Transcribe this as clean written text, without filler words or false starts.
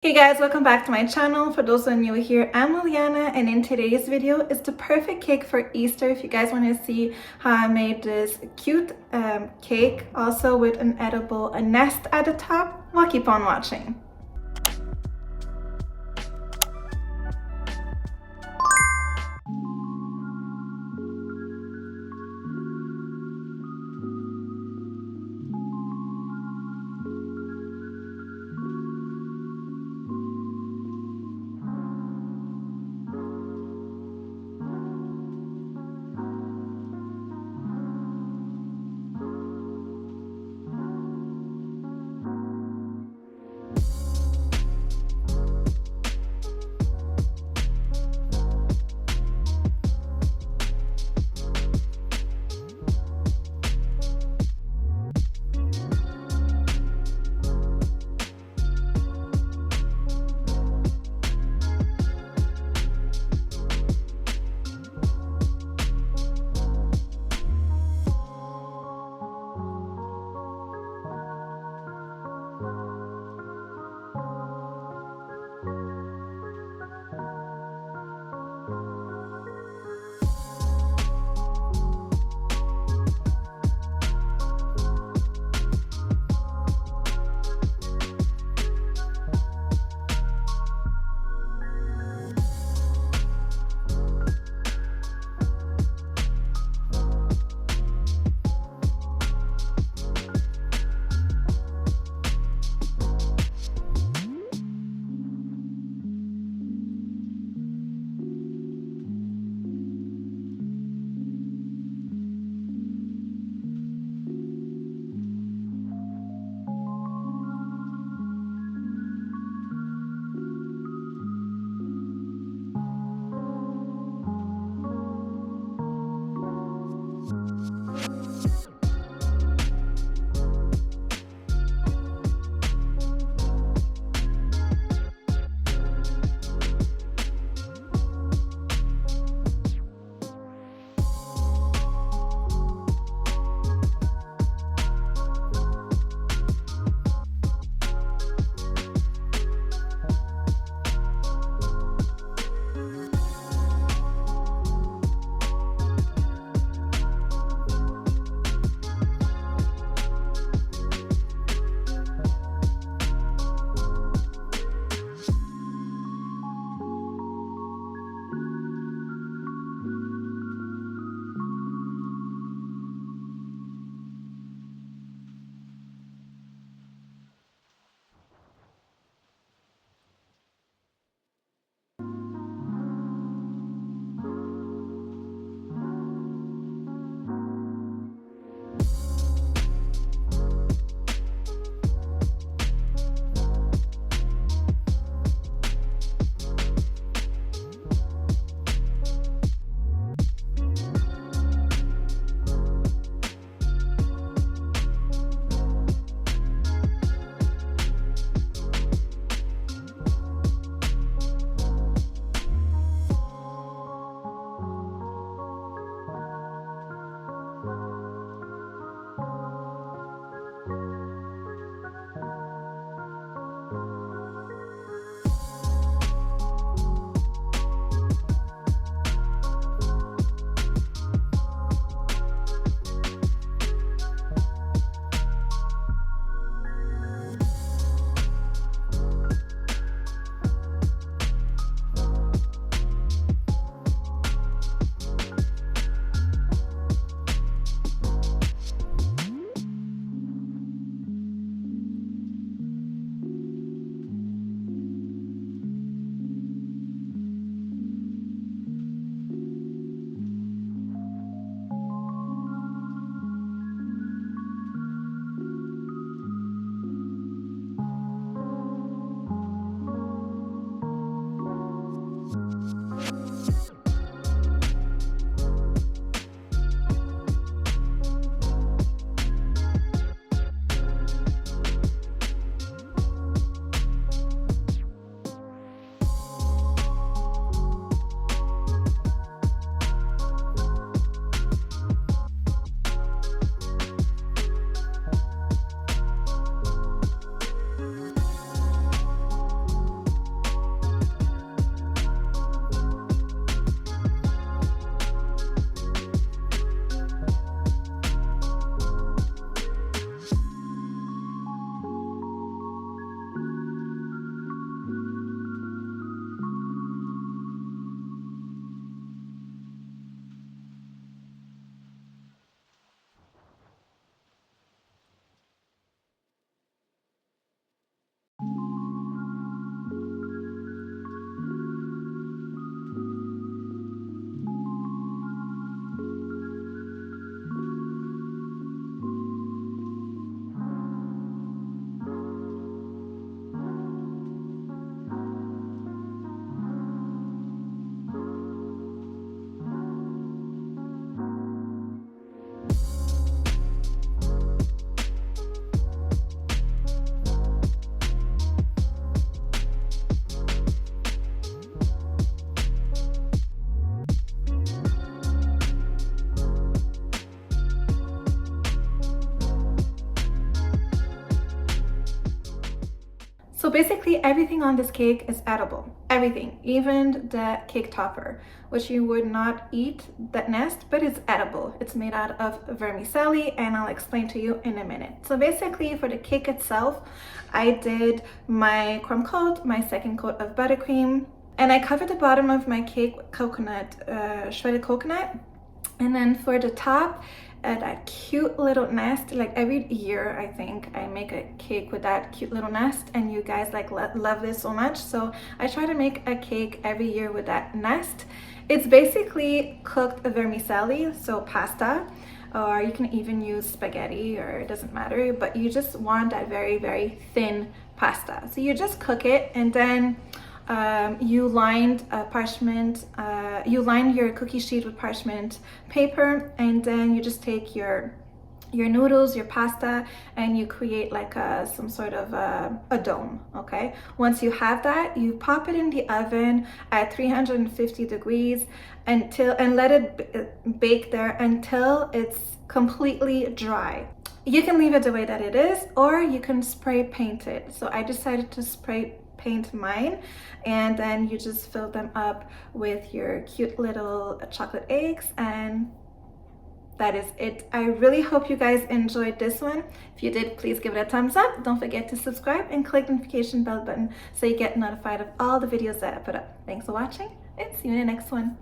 Hey guys, welcome back to my channel. For those who are new here, I'm Liliana, and in today's video is the perfect cake for Easter. If you guys want to see how I made this cute cake, also with an edible nest at the top, well, keep on watching. So basically everything on this cake is edible. Everything, even the cake topper, which you would not eat that nest, but it's edible. It's made out of vermicelli, and I'll explain to you in a minute. So basically for the cake itself, I did my crumb coat, my second coat of buttercream, and I covered the bottom of my cake with coconut, shredded coconut. And then for the top, that cute little nest, like every year I think I make a cake with that cute little nest, and you guys like love this so much, so I try to make a cake every year with that nest. It's basically cooked vermicelli, so pasta, or you can even use spaghetti, or it doesn't matter, but you just want that very, very thin pasta. So you just cook it, and then you lined you line your cookie sheet with parchment paper, and then you just take your noodles, your pasta, and you create like some sort of a dome. Okay, once you have that, you pop it in the oven at 350 degrees and let it bake there until it's completely dry. You can leave it the way that it is, or you can spray paint it. So I decided to spray paint mine, and then you just fill them up with your cute little chocolate eggs, and that is it. I really hope you guys enjoyed this one. If you did, please give it a thumbs up. Don't forget to subscribe and click the notification bell button so you get notified of all the videos that I put up. Thanks for watching, and see you in the next one.